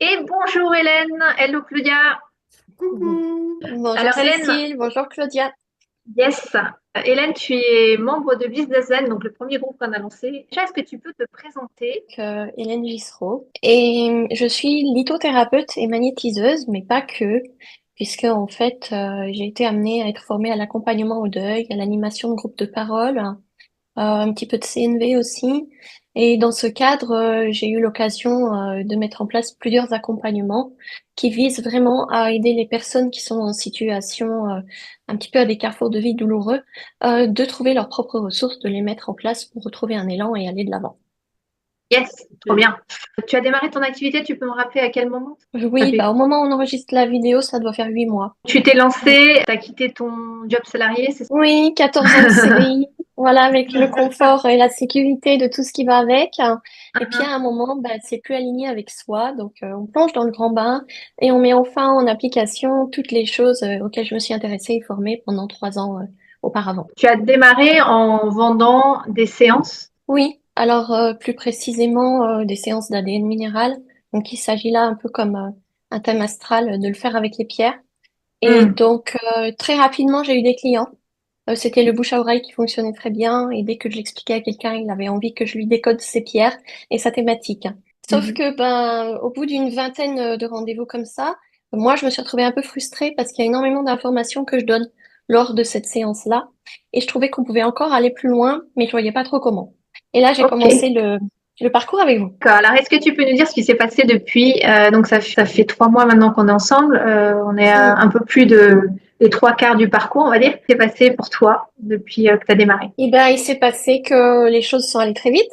Et bonjour Hélène, hello Claudia. Coucou, bonjour Alors Hélène, Cécile, bonjour Claudia. yes. Hélène, tu es membre de Business Zen, donc le premier groupe qu'on a lancé. Déjà, est-ce que tu peux te présenter? Hélène Gissereau. Et je suis litothérapeute et magnétiseuse, mais pas que, puisque en fait, j'ai été amenée à être formée à l'accompagnement au deuil, à l'animation de groupes de parole, un petit peu de CNV aussi. Et dans ce cadre, j'ai eu l'occasion de mettre en place plusieurs accompagnements qui visent vraiment à aider les personnes qui sont en situation un petit peu à des carrefours de vie douloureux, de trouver leurs propres ressources, de les mettre en place pour retrouver un élan et aller de l'avant. Yes, trop bien. Tu as démarré ton activité, tu peux me rappeler à quel moment? Ça Oui, fait... bah au moment où on enregistre la vidéo, ça doit faire 8 mois. Tu t'es lancé, tu as quitté ton job salarié, c'est ça? Oui, 14 ans de CDI, voilà, avec le confort et la sécurité de tout ce qui va avec. Et puis à un moment, bah, c'est plus aligné avec soi, donc on plonge dans le grand bain et on met enfin en application toutes les choses auxquelles je me suis intéressée et formée pendant 3 ans auparavant. Tu as démarré en vendant des séances. Oui, alors plus précisément des séances d'ADN minéral. Donc il s'agit là un peu comme un thème astral de le faire avec les pierres. Et Hmm. donc très rapidement, j'ai eu des clients. C'était le bouche à oreille qui fonctionnait très bien et dès que je l'expliquais à quelqu'un, il avait envie que je lui décode ses pierres et sa thématique. Sauf Mhm. que ben au bout d'une vingtaine de rendez-vous comme ça, moi je me suis retrouvée un peu frustrée parce qu'il y a énormément d'informations que je donne lors de cette séance-là et je trouvais qu'on pouvait encore aller plus loin, mais je voyais pas trop comment. Et là j'ai Ok. commencé le parcours avec vous. D'accord. Alors, est-ce que tu peux nous dire ce qui s'est passé depuis donc ça fait 3 mois maintenant qu'on est ensemble. On est à Mm. un peu plus de des trois quarts du parcours, on va dire. Qu'est-ce qui s'est passé pour toi depuis que tu as démarré? Et ben il s'est passé que les choses sont allées très vite.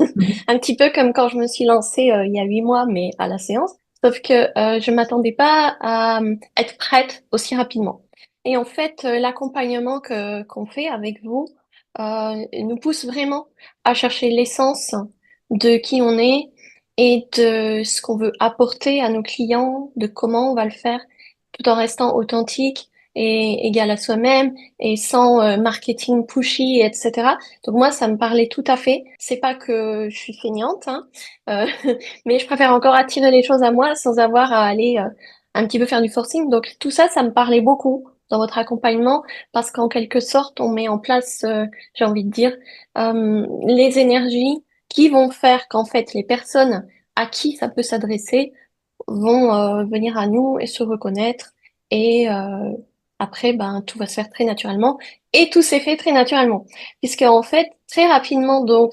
Mhm. Un petit peu comme quand je me suis lancée il y a 8 mois, mais à la séance. Sauf que je m'attendais pas à être prête aussi rapidement. Et en fait, l'accompagnement que qu'on fait avec vous nous pousse vraiment à chercher l'essence de qui on est et de ce qu'on veut apporter à nos clients, de comment on va le faire, tout en restant authentique et égal à soi-même et sans marketing pushy, etc. Donc moi, ça me parlait tout à fait. C'est pas que je suis feignante, hein, euh, mais je préfère encore attirer les choses à moi sans avoir à aller un petit peu faire du forcing. Donc tout ça, ça me parlait beaucoup dans votre accompagnement parce qu'en quelque sorte, on met en place, j'ai envie de dire, les énergies qui vont faire qu'en fait, les personnes à qui ça peut s'adresser vont venir à nous et se reconnaître et après, ben, tout va se faire très naturellement. Et tout s'est fait très naturellement. Puisque, en fait, très rapidement, donc,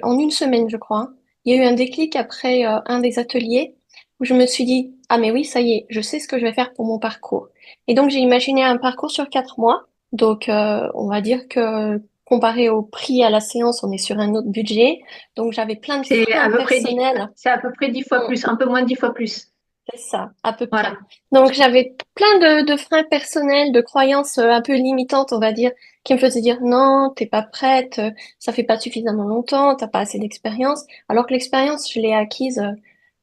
en une semaine, je crois, hein, il y a eu un déclic après un des ateliers où je me suis dit, ah, mais oui, ça y est, je sais ce que je vais faire pour mon parcours. Et donc, j'ai imaginé un parcours sur 4 mois. Donc, on va dire que comparé au prix à la séance, on est sur un autre budget. Donc, j'avais plein de C'est à freins peu près personnels. c'est à peu près 10 fois plus, un peu moins de 10 fois plus. C'est ça, à peu près. Voilà. Donc j'avais plein de freins personnels, de croyances un peu limitantes, on va dire, qui me faisaient dire non, t'es pas prête, ça fait pas suffisamment longtemps, t'as pas assez d'expérience. Alors que l'expérience, je l'ai acquise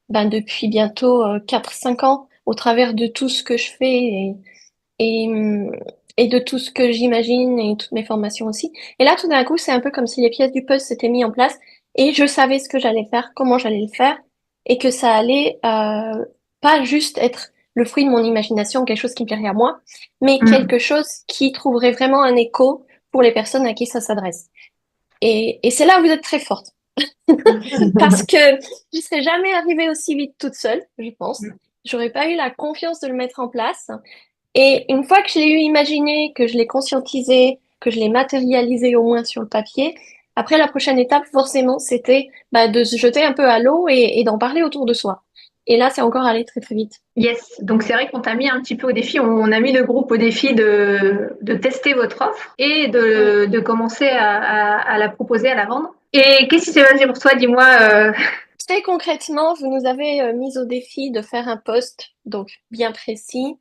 ben, depuis bientôt 4-5 ans au travers de tout ce que je fais et, hum, et de tout ce que j'imagine et toutes mes formations aussi. Et là, tout d'un coup, c'est un peu comme si les pièces du puzzle s'étaient mis en place et je savais ce que j'allais faire, comment j'allais le faire et que ça allait pas juste être le fruit de mon imagination, quelque chose qui me plairait à moi, mais Hmm. quelque chose qui trouverait vraiment un écho pour les personnes à qui ça s'adresse. Et c'est là où vous êtes très forte. Parce que je serais jamais arrivée aussi vite toute seule, je pense. J'aurais pas eu la confiance de le mettre en place. Et une fois que je l'ai eu imaginé, que je l'ai conscientisé, que je l'ai matérialisé au moins sur le papier, après la prochaine étape, forcément, c'était bah, de se jeter un peu à l'eau et d'en parler autour de soi. Et là, c'est encore allé très très vite. Yes, donc c'est vrai qu'on t'a mis un petit peu au défi, on a mis le groupe au défi de tester votre offre et Mm. de commencer à la proposer, à la vendre. Et qu'est-ce qui s'est passé pour toi? Dis-moi. Très concrètement, vous nous avez mis au défi de faire un post donc bien précis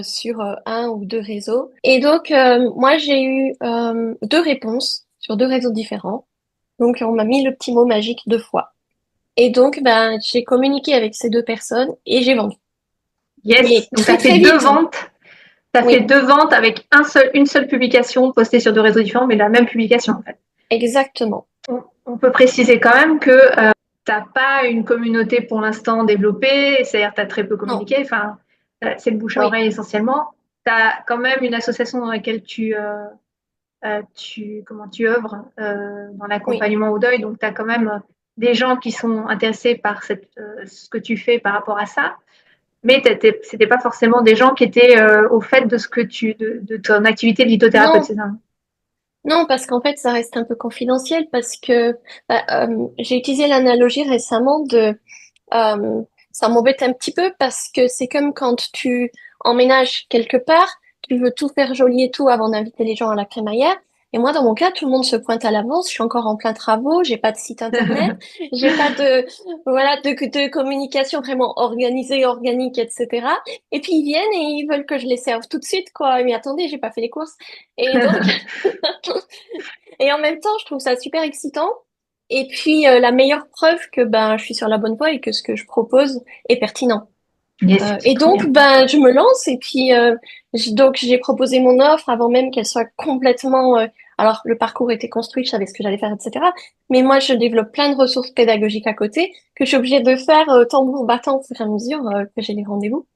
sur un ou deux réseaux. Et donc, moi, j'ai eu deux réponses sur deux réseaux différents. Donc, on m'a mis le petit mot magique 2 fois. Et donc, ben, j'ai communiqué avec ces deux personnes et j'ai vendu. Yes, Mais donc tu très, as fait très deux vite. ventes. Tu as fait Oui, deux ventes avec une seule publication postée sur deux réseaux différents, mais la même publication en fait. exactement. On peut préciser quand même que t'as pas une communauté pour l'instant développée, c'est-à-dire tu as très peu Non, communiqué, enfin, c'est le bouche à oui, oreille essentiellement. Tu as quand même une association dans laquelle comment tu œuvres dans oui. l'accompagnement au deuil, donc tu as quand même des gens qui sont intéressés par ce que tu fais par rapport à ça, mais c'était pas forcément des gens qui étaient au fait de de ton activité de lithothérapeute, Non, c'est ça? non, parce qu'en fait, ça reste un peu confidentiel parce que j'ai utilisé l'analogie récemment de ça m'embête un petit peu parce que c'est comme quand tu emménages quelque part, tu veux tout faire joli et tout avant d'inviter les gens à la crémaillère. Et moi, dans mon cas, tout le monde se pointe à l'avance. Je suis encore en plein travaux. J'ai pas de site internet. J'ai pas de, voilà, de communication vraiment organisée, organique, etc. Et puis ils viennent et ils veulent que je les serve tout de suite, quoi. Mais attendez, j'ai pas fait les courses. Et donc, et en même temps, je trouve ça super excitant. Et puis, la meilleure preuve que ben, je suis sur la bonne voie et que ce que je propose est pertinent. Yes, c'est Et trop donc, bien. ben, je me lance et puis donc j'ai proposé mon offre avant même qu'elle soit complètement. Alors, le parcours était construit, je savais ce que j'allais faire, etc. Mais moi, je développe plein de ressources pédagogiques à côté que je suis obligée de faire tambour battant au fur et à mesure que j'ai les rendez-vous.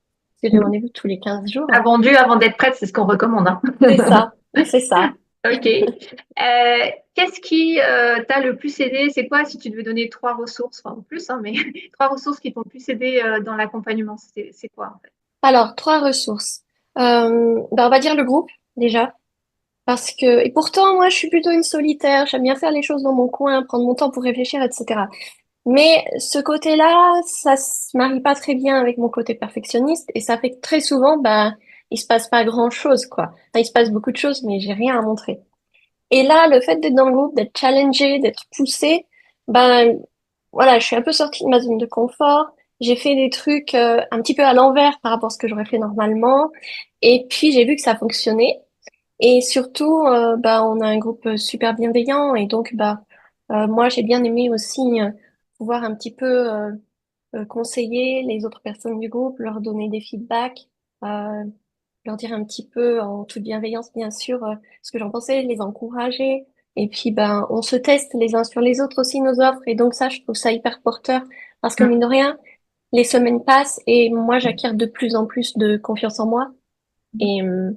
Parce que j'ai rendez-vous tous les 15 jours. T'as vendu avant d'être prête, c'est ce qu'on recommande, hein. C'est ça, c'est ça. Ok. Qu'est-ce qui t'a le plus aidé? C'est quoi, si tu devais donner trois ressources, enfin plus, hein, mais trois ressources qui t'ont le plus aidé dans l'accompagnement, c'est quoi en fait? Alors, trois ressources. Ben, on va dire le groupe, déjà. Parce que, et pourtant, moi, je suis plutôt une solitaire. J'aime bien faire les choses dans mon coin, prendre mon temps pour réfléchir, etc. Mais ce côté-là, ça se marie pas très bien avec mon côté perfectionniste et ça fait que très souvent, bah, il se passe pas grand-chose, quoi. Enfin, il se passe beaucoup de choses, mais j'ai rien à montrer. Et là, le fait d'être dans le groupe, d'être challengée, d'être poussée, ben, voilà, je suis un peu sortie de ma zone de confort. J'ai fait des trucs un petit peu à l'envers par rapport à ce que j'aurais fait normalement. Et puis, j'ai vu que ça fonctionnait. Et surtout, bah, on a un groupe super bienveillant et donc, bah, moi, j'ai bien aimé aussi pouvoir un petit peu conseiller les autres personnes du groupe, leur donner des feedbacks, euh, leur dire un petit peu en toute bienveillance, bien sûr, ce que j'en pensais, les encourager. Et puis, ben, on se teste les uns sur les autres aussi nos offres. Et donc ça, je trouve ça hyper porteur parce que mine de rien, les semaines passent et moi, j'acquiers de plus en plus de confiance en moi et, euh,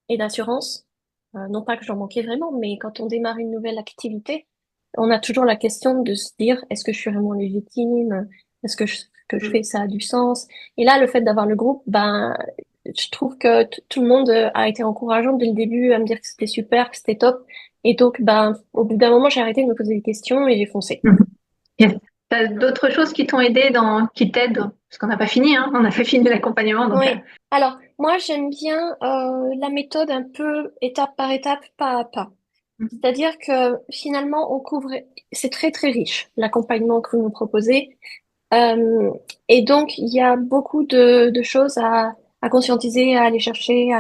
et d'assurance. Non pas que j'en manquais vraiment, mais quand on démarre une nouvelle activité, on a toujours la question de se dire, est-ce que je suis vraiment légitime? Est-ce que ce que je fais, ça a du sens? Et là, le fait d'avoir le groupe, ben, je trouve que tout le monde a été encourageant dès le début à me dire que c'était super, que c'était top. Et donc, ben, au bout d'un moment, j'ai arrêté de me poser des questions et j'ai foncé. Yes. T'as d'autres choses qui t'ont aidé qui t'aident? Parce qu'on n'a pas fini, hein, on n'a pas fini l'accompagnement, donc. Oui. Alors, moi, j'aime bien la méthode un peu étape par étape, pas à pas. C'est-à-dire que finalement, on couvre, c'est très très riche, l'accompagnement que vous nous proposez. Euh, et donc, il y a beaucoup de choses à conscientiser, à aller chercher,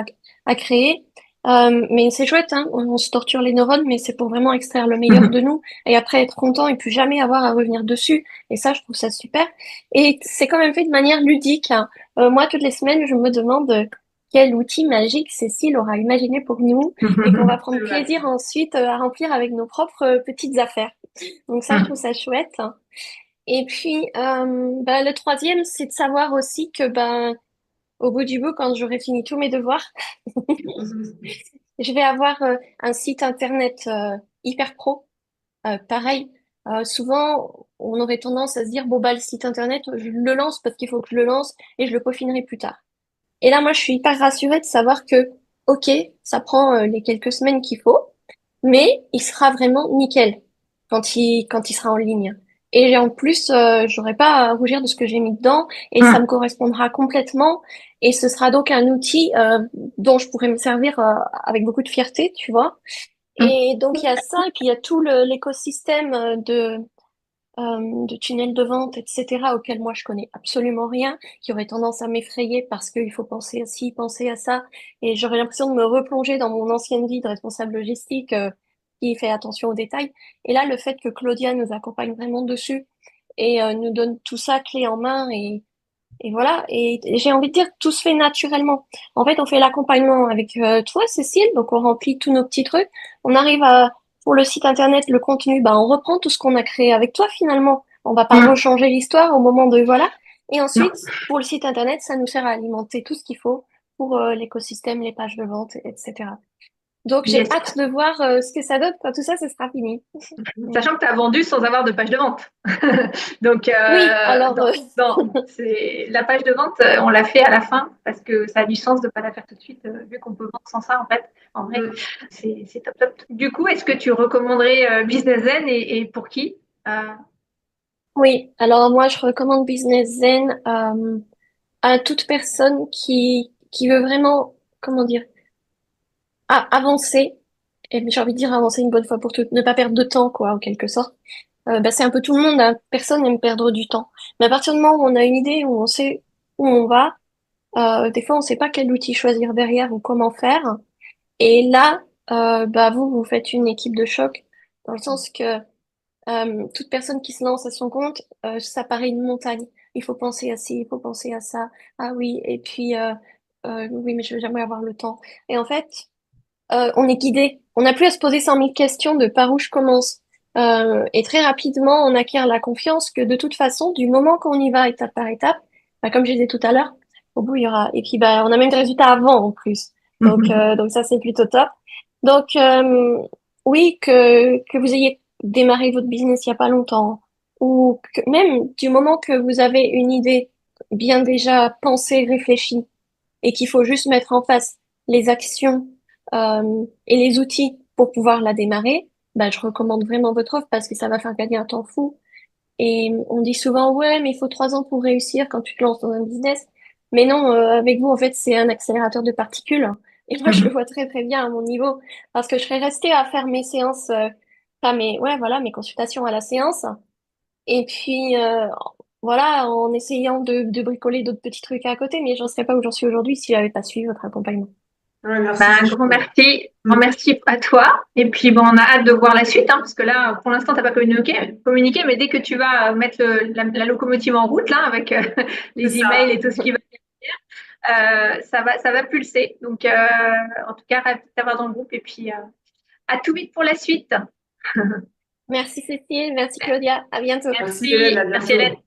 à créer. Mais c'est chouette, hein, on se torture les neurones, mais c'est pour vraiment extraire le meilleur de nous et après être content et plus jamais avoir à revenir dessus. Et ça, je trouve ça super. Et c'est quand même fait de manière ludique, hein. Moi, toutes les semaines, je me demande quel outil magique Cécile aura imaginé pour nous et qu'on va C'est prendre vrai. plaisir ensuite à remplir avec nos propres petites affaires. Donc ça, je trouve ça chouette. Et puis, bah, le troisième, c'est de savoir aussi que ben, au bout du bout, quand j'aurai fini tous mes devoirs, je vais avoir un site internet hyper pro. Pareil, souvent, on aurait tendance à se dire, bon, bah, le site internet, je le lance parce qu'il faut que je le lance et je le peaufinerai plus tard. Et là, moi, je suis hyper rassurée de savoir que, OK, ça prend les quelques semaines qu'il faut, mais il sera vraiment nickel quand il sera en ligne. Et en plus, j'aurai pas à rougir de ce que j'ai mis dedans et ça me correspondra complètement. Et ce sera donc un outil dont je pourrai me servir avec beaucoup de fierté, tu vois. Et donc il y a ça, et puis il y a tout l'écosystème de tunnels de vente, etc., auxquels moi je connais absolument rien, qui aurait tendance à m'effrayer parce qu'il faut penser à ci, penser à ça, et j'aurais l'impression de me replonger dans mon ancienne vie de responsable logistique qui fait attention aux détails. Et là, le fait que Claudia nous accompagne vraiment dessus et nous donne tout ça clé en main et voilà, et j'ai envie de dire que tout se fait naturellement. En fait, on fait l'accompagnement avec toi, Cécile, donc on remplit tous nos petits trucs. On arrive à, pour le site internet, le contenu, bah, on reprend tout ce qu'on a créé avec toi finalement. On va pas Mm. rechanger l'histoire au moment de voilà. Et ensuite, pour le site internet, ça nous sert à alimenter tout ce qu'il faut pour l'écosystème, les pages de vente, etc. Donc, j'ai Yes. hâte de voir ce que ça donne quand tout ça, ce sera fini. Sachant que tu as vendu sans avoir de page de vente. Donc, Oui, alors, la page de vente, on l'a fait à la fin parce que ça a du sens de ne pas la faire tout de suite, vu qu'on peut vendre sans ça, en fait. En vrai, Mm. c'est top, top. Du coup, est-ce que tu recommanderais Business Zen et pour qui? oui, alors moi, je recommande Business Zen à toute personne qui veut vraiment, comment dire, avancer. Et j'ai envie de dire avancer une bonne fois pour toutes, ne pas perdre de temps, quoi, en quelque sorte. Bah, c'est un peu tout le monde, hein. Personne n'aime perdre du temps. Mais à partir du moment où on a une idée, où on sait où on va, des fois, on sait pas quel outil choisir derrière ou comment faire. Et là, bah, vous faites une équipe de choc, dans le sens que toute personne qui se lance à son compte, ça paraît une montagne. Il faut penser à ci, il faut penser à ça. Ah oui, et puis, oui, mais je vais jamais avoir le temps. Et en fait, on est guidé. On n'a plus à se poser 100 000 questions de par où je commence. Et très rapidement, on acquiert la confiance que de toute façon, du moment qu'on y va étape par étape, bah, comme je disais tout à l'heure, au bout, il y aura. Et puis, bah, on a même des résultats avant en plus. Donc ça, c'est plutôt top. Donc, oui, que vous ayez démarré votre business il y a pas longtemps, ou que même du moment que vous avez une idée bien déjà pensée, réfléchie, et qu'il faut juste mettre en face les actions et les outils pour pouvoir la démarrer, bah, je recommande vraiment votre offre parce que ça va faire gagner un temps fou. Et on dit souvent, ouais, mais il faut 3 ans pour réussir quand tu te lances dans un business. Mais non, avec vous, en fait, c'est un accélérateur de particules. Et moi, je le vois très, très bien à mon niveau parce que je serais restée à faire mes séances, enfin, ouais, voilà, mes consultations à la séance. Et puis, voilà, en essayant de bricoler d'autres petits trucs à côté, mais j'en serais pas où j'en suis aujourd'hui si j'avais pas suivi votre accompagnement. Ouais, merci, Bah, c'est un grand chouette. merci. Un grand Mm. merci à toi. Et puis, bon, on a hâte de voir la suite, hein, parce que là, pour l'instant, tu n'as pas communiqué, mais dès que tu vas mettre la locomotive en route, là, avec C'est les emails ça. et tout ce qui va, ça va pulser. Donc, en tout cas, ravi de t'avoir dans le groupe. Et puis, à tout vite pour la suite. Merci Cécile, merci Claudia, à bientôt. Merci Hélène, Merci, à merci Hélène. bientôt.